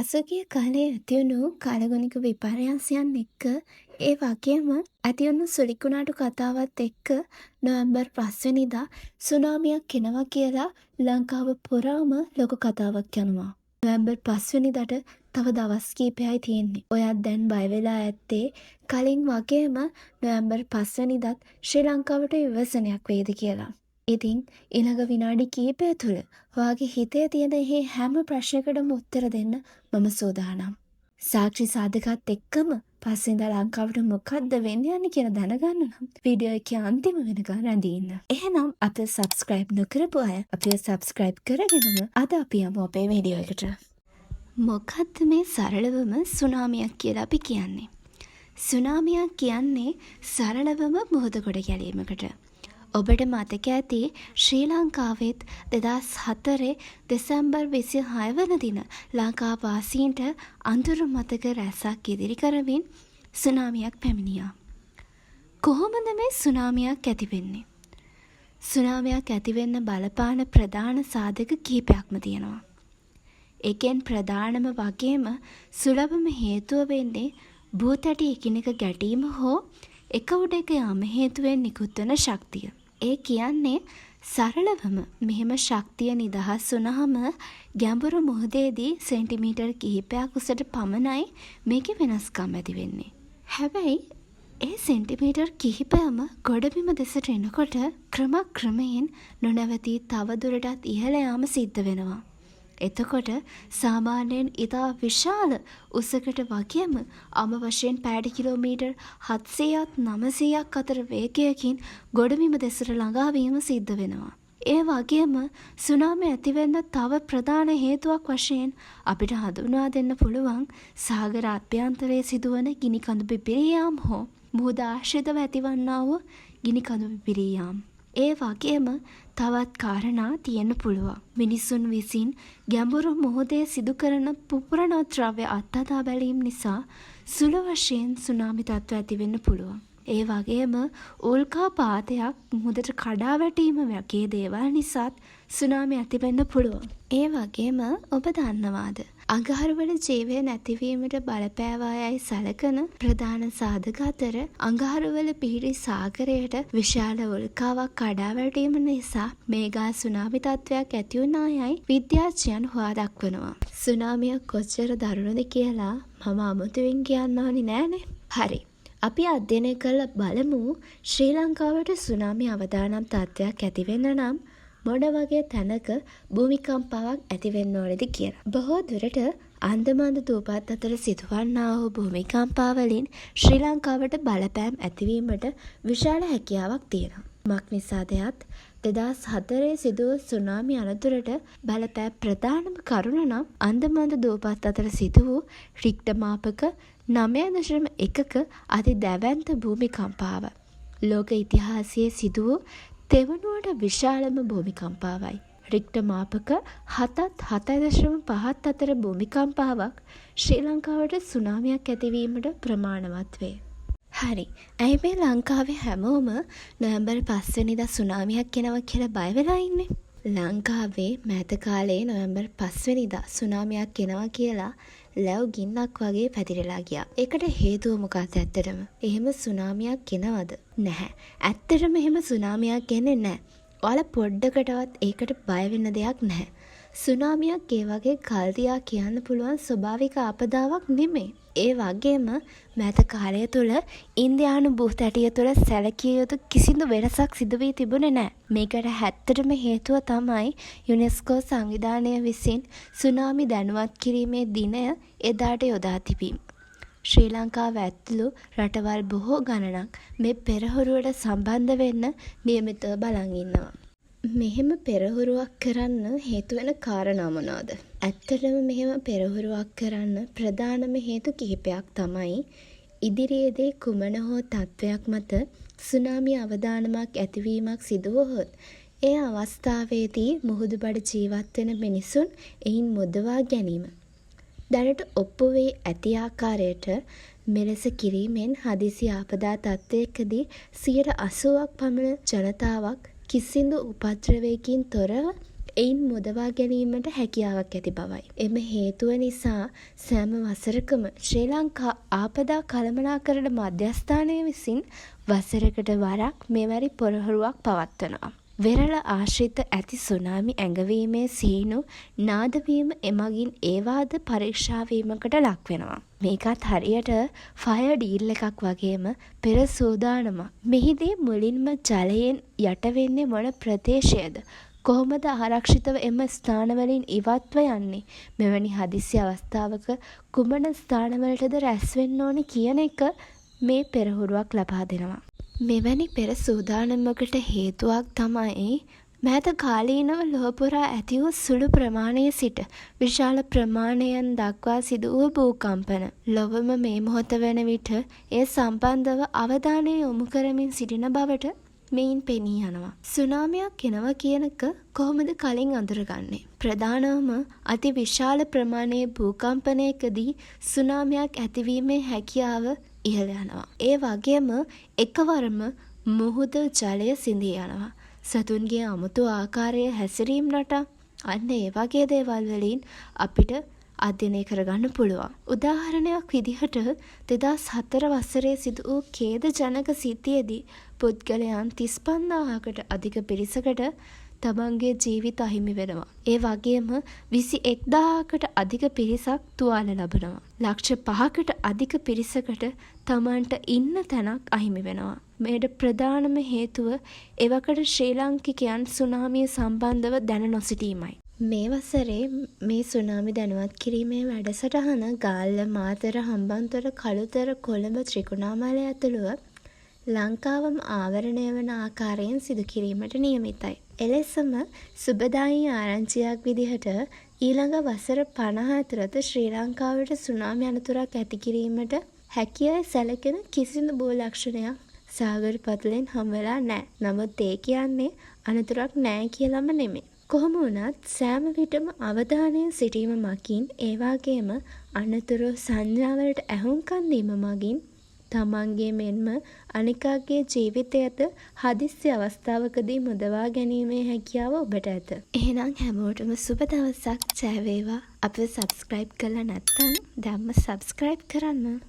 පසුගිය කාලේ ඇතිවුණු කාලගුණික විපර්යාසයන් එක්ක ඒ වගේම ඇතිවුණු සුලිකුණාටු කතාවත් එක්ක නොවැම්බර් 5 වෙනිදා සුනාමියක් එනවා කියලා ලංකාව පුරාම ලොකු කතාවක් යනවා. නොවැම්බර් 5 වෙනිදාට තව දවස් කීපයයි තියෙන්නේ. ඔයත් දැන් බය වෙලා ඇත්තේ කලින් වගේම නොවැම්බර් 5 වෙනිදාත් ශ්‍රී ලංකාවට විවසනයක් වෙයිද කියලා. ඉතින් ඊළඟ විනාඩි කීපය තුළ ඔයාගේ හිතේ තියෙන මේ හැම ප්‍රශ්නයකටම උත්තර දෙන්න මම සූදානම්. සාක්ෂි සාධකත් එක්කම පස්සේ ඉඳලා ලංකාවට මොකද්ද වෙන්නේ යන්නේ කියලා දැනගන්න නම් වීඩියෝ එකේ අන්තිම වෙනකන් රැඳී ඉන්න. එහෙනම් අපිව සබ්ස්ක්‍රයිබ් නොකරපු අය අපිව සබ්ස්ක්‍රයිබ් කරගෙනම අද අපි යමු අපේ වීඩියෝ එකට. මොකද්ද මේ සරලවම සුනාමියක් කියලා අපි කියන්නේ? සුනාමියක් කියන්නේ සරලවම මුහුද ගොඩ ගැලීමකට. ඔබට මතක ඇති ශ්‍රී ලංකාවෙත් 2004 දෙසැම්බර් 26 වන දින ලංකා වාසීන්ට අඳුරු මතක රැසක් ඉදිරි කරමින් සුනාමියක් පැමිණියා. කොහොමද මේ සුනාමියක් ඇති වෙන්නේ? සුනාමියක් ඇති වෙන්න බලපාන ප්‍රධාන සාධක කිහිපයක්ම තියෙනවා. ඒකෙන් ප්‍රධානම වගේම සුලභම හේතුව වෙන්නේ භූතටි එකිනෙක ගැටීම හෝ එක උඩ එක යාම හේතුවෙන් නිකුත් වන ශක්තිය. ඒ කියන්නේ සරලවම මෙහෙම ශක්තිය නිදහස් වුණාම ගැඹුරු මුහුදේදී සෙන්ටිමීටර් කිහිපයක් උසට පමණයි මේකේ වෙනස්කම් ඇති වෙන්නේ. හැබැයි ඒ සෙන්ටිමීටර් කිහිපයම ගොඩබිම දෙසට එනකොට ක්‍රමයෙන් නොනවතී තවදුරටත් ඉහළ යාම සිද්ධ වෙනවා. එතකොට සාමාන්‍යයෙන් ඉතා විශාල උසකට වගේම අම වශයෙන් පැයට කිලෝමීටර් 700ත් 900ක් අතර වේගයකින් ගොඩබිම දෙසට ළඟාවීම සිද්ධ වෙනවා. ඒ වගේම සුනාමි ඇතිවෙන්න තව ප්‍රධාන හේතුවක් වශයෙන් අපිට හඳුන්වා දෙන්න පුළුවන් සාගර අභ්‍යන්තරයේ සිදුවන ගිනි කඳු පිපිරී යාම හෝ මුහුද ආශ්‍රිතව ඇතිවන්නා වූ ගිනි කඳු පිපිරී යාම. ඒ වගේම තවත් කාරණා තියෙන්න පුළුවන්. මිනිසුන් විසින් ගැඹුරු මුහුදේ සිදු කරන පුපුරන ද්‍රව්‍ය අත්හදා බැලීම නිසා සුළු වශයෙන් සුනාමි තත්ත්ව ඇති වෙන්න පුළුවන්. ඒ වගේම උල්කාපාතයක් මුහුදට කඩා වැටීම වගේ දේවල් නිසාත් සුනාමි ඇති වෙන්න පුළුවන්. ඒ වගේම ඔබ දන්නවාද? අඟහරුවල ජීවය නැතිවීමට බලපෑවායයි සැලකන ප්‍රධාන සාධක අතර අඟහරුවල පිහිටි සාගරයට විශාල උල්කාවක් කඩා වැටීම නිසා මේගා සුනාමි තත්ත්වයක් ඇති වුණායයි විද්‍යාඥයන් හොයා දක්වනවා. සුනාමිය කොච්චර දරුණුද කියලා මම අමුතුවෙන් කියන්න ඕනි නෑනේ. හරි. අපි අධ්‍යයනය කළ බලමු ශ්‍රී ලංකාවට සුනාමි අවදානම් තත්ත්වයක් ඇති වෙන්න නම් මොන වගේ තැනක භූමිකම්පාවක් ඇති වෙන්න ඕනේද කියලා. බොහෝ දුරට අන්දමාන දූපත් අතර සිදුවන්නා වූ භූමිකම්පාවලින් ශ්‍රී ලංකාවට බලපෑම් ඇතිවීමට විශාල හැකියාවක් තියෙනවා. මක් නිසාදයත් 2004 සිදු වූ සුනාමි අනතුරට බලපෑ ප්‍රධානම කරුණ නම් අන්දමාන දූපත් අතර සිදු වූ රික්ටර් මාපක 9.1ක අති දැවැන්ත භූමිකම්පාව. ලෝක ඉතිහාසයේ සිදු වූ තෙවනුවට විශාලම භූමිකම්පාවයි. රික්ටර් මාපක 7.5 අතර භූමිකම්පාවක් ශ්‍රී ලංකාවට සුනාමියක් ඇතිවීමට ප්‍රමාණවත් වේ. හරි. ඇයි මේ ලංකාවේ හැමෝම නොවැම්බර් 5 වෙනිදා සුනාමියක් එනවා කියලා බය වෙලා ඉන්නේ? ලංකාවේ මෑත කාලේ නොවැම්බර් 5 වෙනිදා සුනාමියක් එනවා කියලා ලැව් ගින්නක් වගේ පැතිරලා ගියා. ඒකට හේතුව මොකක්ද ඇත්තටම? එහෙම සුනාමියක් එනවද? නැහැ. ඇත්තටම එහෙම සුනාමියක් එන්නේ නැහැ. ඔයාලා පොඩ්ඩකටවත් ඒකට බය වෙන්න දෙයක් නැහැ. සුනාමියක් ඒ වගේ කල්දියා කියන්න පුළුවන් ස්වභාවික ආපදාවක් නෙමෙයි. ඒ වගේම මෑත කාලය තුළ ඉන්දියානු භූතැටිය තුළ සැලකිය යුතු කිසිදු වෙනසක් සිදු වී තිබුණේ නැහැ. මේකට ඇත්තටම හේතුව තමයි යුනෙස්කෝ සංවිධානය විසින් සුනාමි දැනුවත් කිරීමේ දිනය එදාට යොදා තිබීම. ශ්‍රී ලංකාව ඇතුළු රටවල් බොහෝ ගණනක් මේ පෙරහුරුවට සම්බන්ධ වෙන්න නියමිතව බලන් ඉන්නවා. මෙහෙම පෙරහුරුවක් කරන්න හේතු වෙන කාරණා මොනවාද? ඇත්තටම මෙහෙම පෙරහුරුවක් කරන්න ප්‍රධානම හේතු කිහිපයක් තමයි ඉදිරියේදී කුමන හෝ තත්වයක් මත සුනාමි අවදානමක් ඇතිවීමක් සිදු වුවහොත් ඒ අවස්ථාවේදී මුහුදුබඩ ජීවත් වෙන මිනිසුන් එයින් මුදවා ගැනීම. දැනට ඔප්පු වී ඇති ආකාරයට මෙලෙස කිරීමෙන් හදිසි ආපදා තත්ත්වයකදී 80%ක් පමණ ජනතාවක් කිසිදු උපද්‍රවයකින් තොරව එයින් මුදවා ගැනීමට හැකියාවක් ඇති බවයි. එම හේතුව නිසා සෑම වසරකම ශ්‍රී ලංකා ආපදා කළමනාකරණ මධ්‍යස්ථානය විසින් වසරකට වරක් මෙවැනි පොරහරුවක් පවත්වනවා. වෙරළ ආශ්‍රිත ඇති සුනාමි ඇඟවීමේ සීනු නාදවීම එමගින් ඒවාද පරීක්ෂාවීමකට ලක්වෙනවා. මේකත් හරියට ෆයර් ඩීල් එකක් වගේම පෙර සූදානමක්. මෙහිදී මුලින්ම ජලයෙන් යටවෙන්නේ මොන ප්‍රදේශයද? කොහොමද ආරක්ෂිතව එම ස්ථානවලින් ඉවත්ව යන්නේ? මෙවැනි හදිසි අවස්ථාවක කුමන ස්ථානවලටද රැස් වෙන්න ඕනි කියන එක මේ පෙරහුරුවක් ලබා දෙනවා. මෙවැනි පෙර සූදානමකට හේතුවක් තමයි මෑත කාලීනව ලොව පුරා ඇති වූ සුළු ප්‍රමාණයේ සිට විශාල ප්‍රමාණයන් දක්වා සිදු වූ භූකම්පන. ලොවම මේ මොහොත වන විට ඒ සම්බන්ධව අවධානය යොමු කරමින් සිටින බවට මෙයින් පෙනී යනවා. සුනාමියක් එනවා කියනක කොහොමද කලින් අඳුරගන්නේ? ප්‍රධානවම අති විශාල ප්‍රමාණයේ භූකම්පනයකදී සුනාමියක් ඇතිවීමේ හැකියාව ඉහළ යනවා. ඒ වගේම එකවරම මුහුද ජලය සිඳී යනවා. සතුන්ගේ අමුතු ආකාරයේ හැසිරීම් රටා අන්න ඒ වගේ දේවල් වලින් අපිට අධ්‍යයනය කරගන්න පුළුවන්. උදාහරණයක් විදිහට 2004 වසරේ සිදු වූ ඛේදජනක සිද්ධියේදී පුද්ගලයන් 35000කට අධික පිරිසකට තමන්ගේ ජීවිත අහිමි වෙනවා. ඒ වගේම 21000කට අධික පිරිසක් තුවාල ලබනවා. ලක්ෂ 5කට අධික පිරිසකට තමන්ට ඉන්න තැනක් අහිමි වෙනවා. මේට ප්‍රධානම හේතුව එවකට ශ්‍රී ලාංකිකයන් සුනාමිය සම්බන්ධව දැන නොසිටීමයි. මේ වසරේ මේ සුනාමි දැනුවත් කිරීමේ වැඩසටහන ගාල්ල, මාතර, හම්බන්තොට, කළුතර, කොළඹ, ත්‍රිකුණාමලය ඇතුළුව ලංකාවම ආවරණය වන ආකාරයෙන් සිදු කිරීමට නියමිතයි. එලෙසම සුබදායී ආරංචියක් විදිහට ඊළඟ වසර 50 ඇතුළත ශ්‍රී ලංකාවට සුනාමි අනතුරක් ඇති කිරීමට හැකියාව සැලකෙන කිසිදු භූලක්ෂණයක් සාගර පතුලෙන් හම් වෙලා නැහැ. නමුත් ඒ කියන්නේ අනතුරක් නැහැ කියලාම නෙමෙයි. කොහොම වුණත් සෑම විටම අවධානයෙන් සිටීම මගින් ඒ වගේම අනතුරු සංඥාවලට ඇහුම්කන් දීම මගින් තමන්ගේ මෙන්ම අනිකාගේ ජීවිතයද හදිස්සි අවස්ථාවකදී මුදවා ගැනීමේ හැකියාව ඔබට ඇත. එහෙනම් හැමෝටම සුබ දවසක්. ජය වේවා. අපිව සබ්ස්ක්‍රයිබ් කරලා නැත්නම් දැන්ම සබ්ස්ක්‍රයිබ් කරන්න.